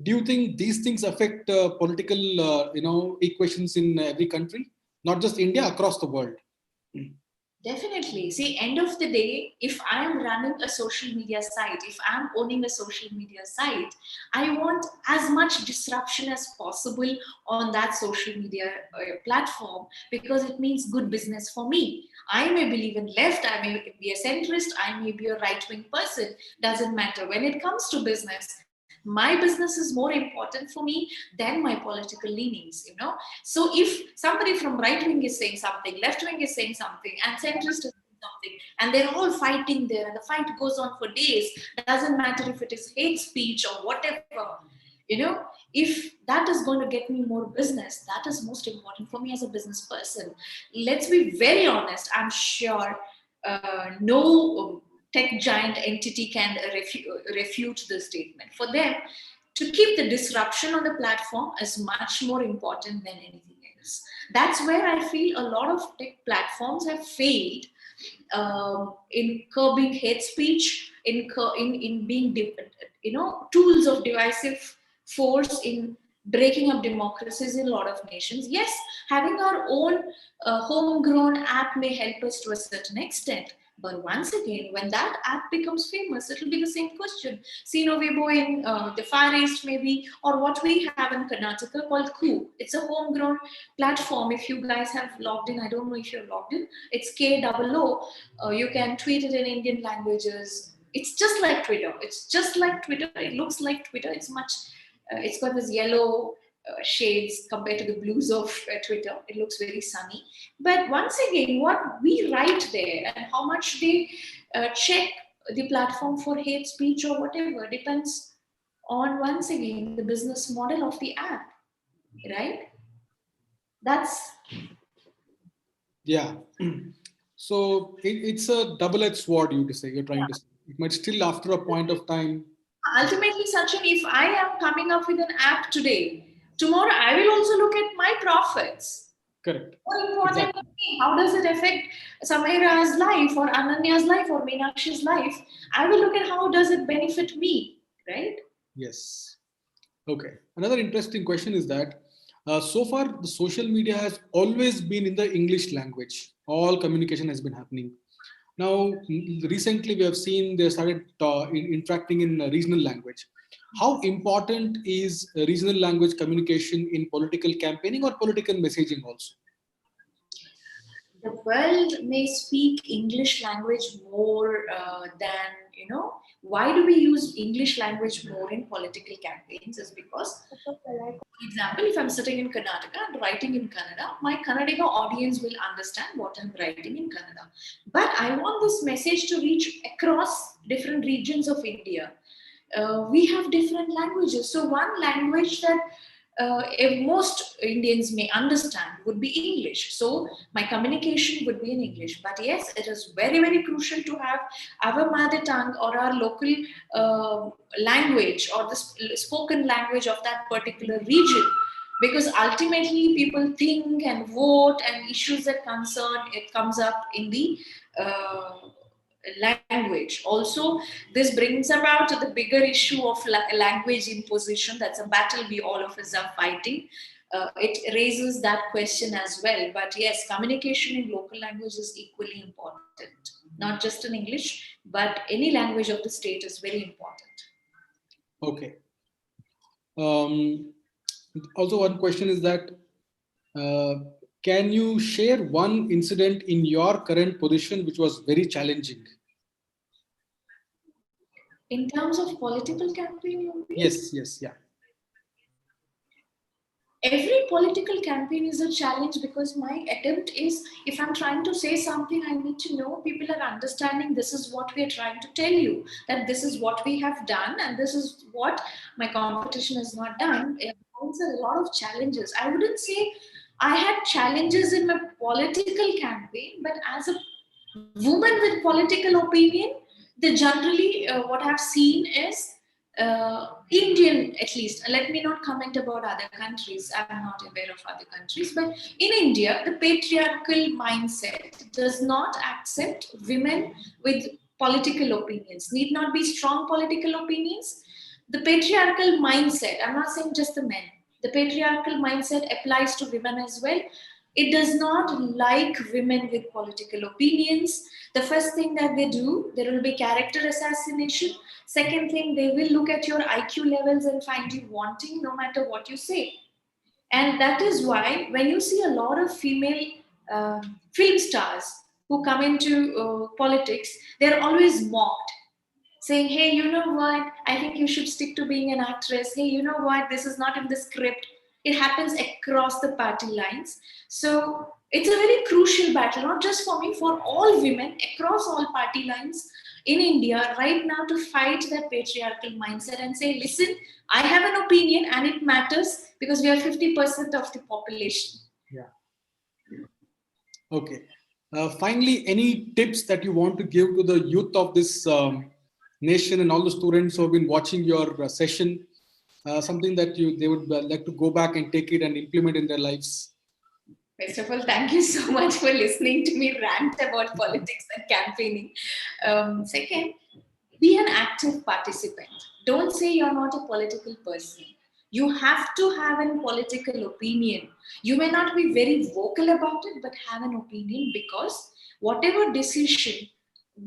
Do you think these things affect political equations in every country, not just India, across the world? Definitely. See, end of the day, if I'm running a social media site, if I'm owning a social media site, I want as much disruption as possible on that social media platform, because it means good business for me. I may believe in left, I may be a centrist, I may be a right-wing person, doesn't matter. When it comes to business, my business is more important for me than my political leanings. So if somebody from right wing is saying something, left wing is saying something, and centrist is saying something, and they're all fighting there, and the fight goes on for days, doesn't matter if it is hate speech or whatever. If that is going to get me more business, that is most important for me as a business person. Let's be very honest. I'm sure no tech giant entity can refute the statement. For them, to keep the disruption on the platform is much more important than anything else. That's where I feel a lot of tech platforms have failed in curbing hate speech, in being tools of divisive force in breaking up democracies in a lot of nations. Yes, having our own homegrown app may help us to a certain extent. But once again, when that app becomes famous, it'll be the same question. Sino Weibo in the Far East, maybe, or what we have in Karnataka called Ku. It's a homegrown platform. If you guys have logged in, I don't know if you're logged in. It's KOO. You can tweet it in Indian languages. It's just like Twitter. It's just like Twitter. It looks like Twitter. It's got this yellow shades compared to the blues of Twitter. It looks very sunny. But once again, what we write there and how much they check the platform for hate speech or whatever depends on, once again, the business model of the app, right? That's... Yeah. So it's a double-edged sword, you're trying to say. It might still, after a point of time. Ultimately, Sachin, if I am coming up with an app today, tomorrow I will also look at my profits. Correct. More important than me, how does it affect Samira's life or Ananya's life or Meenakshi's life? I will look at how does it benefit me, right? Yes. Okay. Another interesting question is that so far the social media has always been in the English language. All communication has been happening. Now, recently we have seen they started interacting in regional language. How important is regional language communication in political campaigning or political messaging also? The world may speak English language more than, why do we use English language more in political campaigns is because, for example, if I'm sitting in Karnataka and writing in Kannada, my Kannadiga audience will understand what I'm writing in Kannada. But I want this message to reach across different regions of India. We have different languages. So one language that if most Indians may understand would be English. So my communication would be in English. But yes, it is very, very crucial to have our mother tongue or our local language or the spoken language of that particular region. Because ultimately people think and vote and issues that concern, it comes up in the language. Also, this brings about the bigger issue of language imposition. That's a battle we all of us are fighting. It raises that question as well. But yes, communication in local language is equally important. Not just in English, but any language of the state is very important. Okay. Also, one question is that can you share one incident in your current position which was very challenging? In terms of political campaign, you mean? Yes, yeah. Every political campaign is a challenge because my attempt is, if I'm trying to say something, I need to know people are understanding this is what we are trying to tell you, that this is what we have done and this is what my competition has not done. It brings a lot of challenges. I wouldn't say I had challenges in my political campaign, but as a woman with political opinion, they generally, what I've seen is Indian, at least, let me not comment about other countries, I'm not aware of other countries, but in India, the patriarchal mindset does not accept women with political opinions, need not be strong political opinions. The patriarchal mindset, I'm not saying just the men, the patriarchal mindset applies to women as well. It does not like women with political opinions. The first thing that they do, there will be character assassination. Second thing, they will look at your IQ levels and find you wanting no matter what you say. And that is why when you see a lot of female film stars who come into politics, they're always mocked, saying, hey, you know what, I think you should stick to being an actress. Hey, you know what, this is not in the script. It happens across the party lines. So it's a very crucial battle, not just for me, for all women across all party lines in India right now, to fight that patriarchal mindset and say, listen, I have an opinion and it matters because we are 50% of the population. Yeah. Okay. Finally, any tips that you want to give to the youth of this nation and all the students who have been watching your session? Something that they would like to go back and take it and implement in their lives? First of all, thank you so much for listening to me rant about politics and campaigning. Second, be an active participant. Don't say you're not a political person. You have to have a political opinion. You may not be very vocal about it, but have an opinion, because whatever decision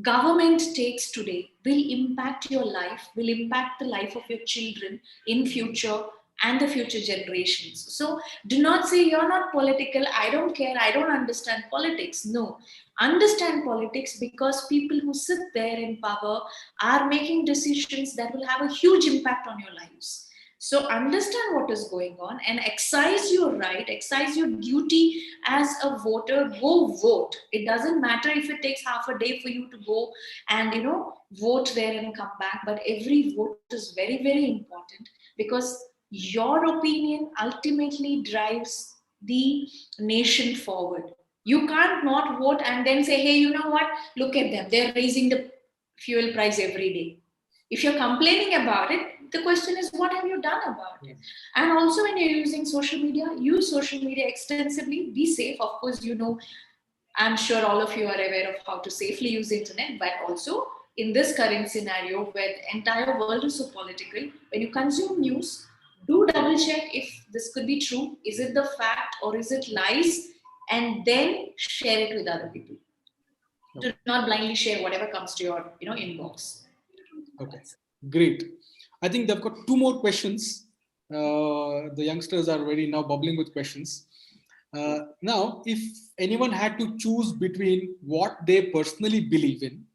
government takes today will impact your life, will impact the life of your children in future and the future generations. So do not say you're not political, I don't care, I don't understand politics. No, understand politics, because people who sit there in power are making decisions that will have a huge impact on your lives. So understand what is going on and exercise your right, exercise your duty as a voter. Go vote. It doesn't matter if it takes half a day for you to go and vote there and come back, but every vote is very, very important, because your opinion ultimately drives the nation forward. You can't not vote and then say, hey, you know what, look at them, they're raising the fuel price every day. If you're complaining about it, the question is, what have you done about it? And also, when you're using social media, use social media extensively. Be safe. Of course, I'm sure all of you are aware of how to safely use the internet, but also in this current scenario where the entire world is so political, when you consume news, do double check if this could be true. Is it the fact or is it lies? And then share it with other people. Do not blindly share whatever comes to your inbox. Okay, great. I think they've got 2 more questions. The youngsters are already now bubbling with questions. Now, if anyone had to choose between what they personally believe in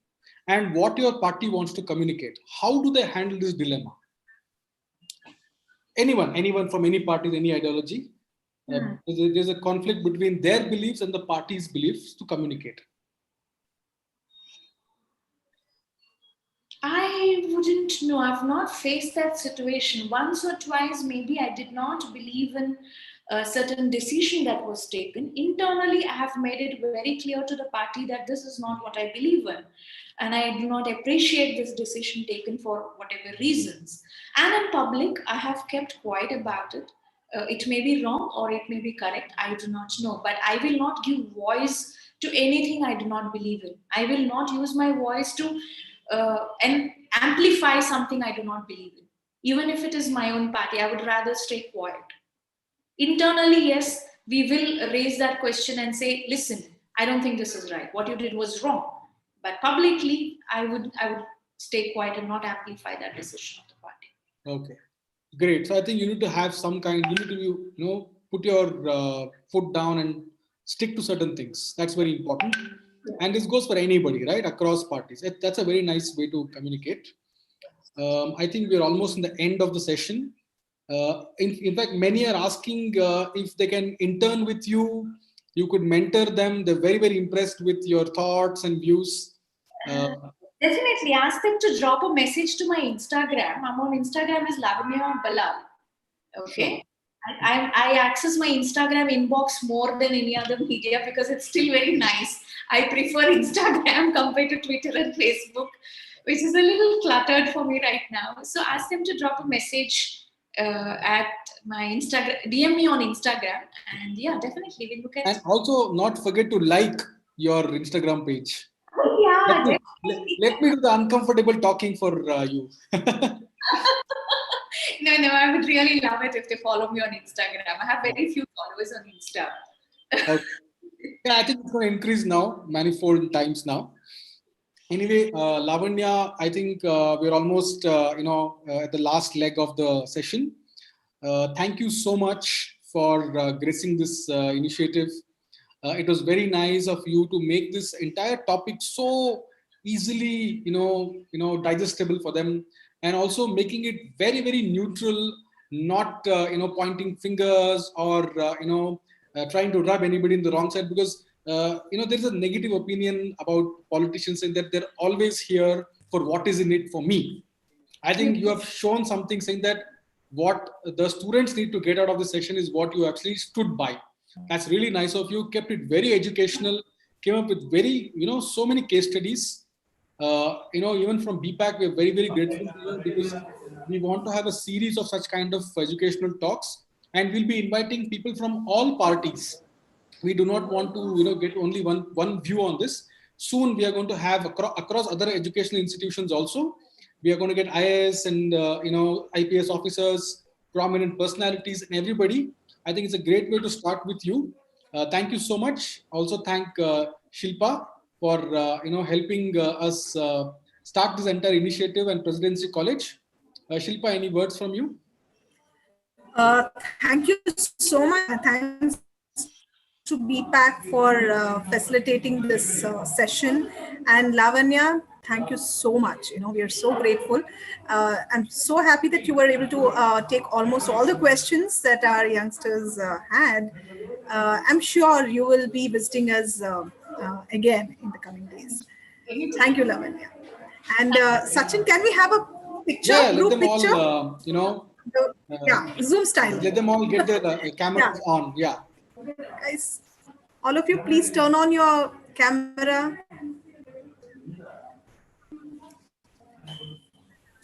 and what your party wants to communicate, how do they handle this dilemma? Anyone from any party, any ideology, there's a conflict between their beliefs and the party's beliefs to communicate. I wouldn't know. I've not faced that situation. Once or twice, maybe I did not believe in a certain decision that was taken. Internally, I have made it very clear to the party that this is not what I believe in. And I do not appreciate this decision taken for whatever reasons. And in public, I have kept quiet about it. It may be wrong or it may be correct. I do not know. But I will not give voice to anything I do not believe in. I will not use my voice to and amplify something I do not believe in. Even if it is my own party, I would rather stay quiet. Internally, yes, we will raise that question and say, listen, I don't think this is right. What you did was wrong. But publicly, I would stay quiet and not amplify that decision of the party. Okay, great. So I think you need to have some kind, you need to, put your foot down and stick to certain things. That's very important. And this goes for anybody, right? Across parties. That's a very nice way to communicate. I think we're almost in the end of the session. In fact, many are asking if they can intern with you. You could mentor them. They're very, very impressed with your thoughts and views. Definitely ask them to drop a message to my Instagram. I'm on Instagram as Lavanya Ballal. Okay. Sure. I access my Instagram inbox more than any other media because it's still very nice. I prefer Instagram compared to Twitter and Facebook, which is a little cluttered for me right now. So ask them to drop a message at my Instagram, DM me on Instagram, and yeah, definitely we'll look at. And also not forget to like your Instagram page. Oh, yeah. Let me do the uncomfortable talking for you. No, I would really love it if they follow me on Instagram. I have very few followers on Insta. Okay. Yeah, I think it's going to increase now, manifold times now. Anyway, Lavanya, I think we're almost, at the last leg of the session. Thank you so much for gracing this initiative. It was very nice of you to make this entire topic so easily, digestible for them, and also making it very, very neutral, not, pointing fingers or, trying to rub anybody in the wrong side, because, there's a negative opinion about politicians saying that they're always here for what is in it for me. I think you have shown something saying that what the students need to get out of the session is what you actually stood by. That's really nice of you. Kept it very educational, came up with very, so many case studies. Even from BPAC, we're very, very grateful to you because we want to have a series of such kind of educational talks, and we'll be inviting people from all parties. We do not want to, get only one view on this. Soon we are going to have across other educational institutions also. We are going to get IAS and, IPS officers, prominent personalities, and everybody. I think it's a great way to start with you. Thank you so much. Also thank Shilpa for helping us start this entire initiative and Presidency College. Shilpa, any words from you? Thank you so much. Thanks to BPAC for facilitating this session. And Lavanya, thank you so much. We are so grateful. I'm so happy that you were able to take almost all the questions that our youngsters had. I'm sure you will be visiting us again in the coming days. Thank you, Lavanya. And Sachin, can we have a picture? Yeah, group let them picture? all, Zoom style. Let them all get their cameras on. Yeah. Guys. All of you, please turn on your camera.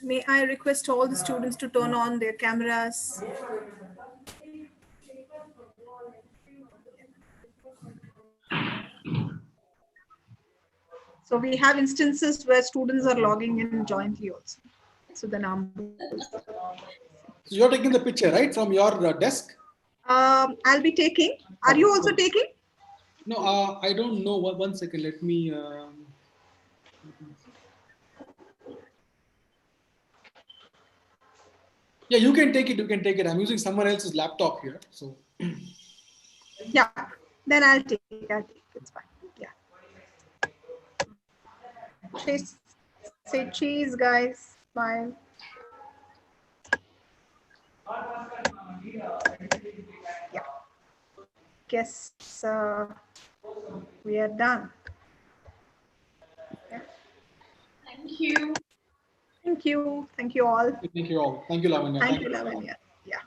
May I request all the students to turn on their cameras? So we have instances where students are logging in jointly also. So the numbers. So you're taking the picture, right, from your desk? I'll be taking. Are you also taking? No, I don't know. One second. Let me. Yeah, you can take it. You can take it. I'm using someone else's laptop here. So. Yeah. Then I'll take. It's fine. Yeah. Cheese. Say cheese, guys. Smile. Yeah. Guess we are done. Yeah. Thank you. Thank you. Thank you all. Thank you all. Thank you, Lavanya. Thank you, Lavanya. Yeah.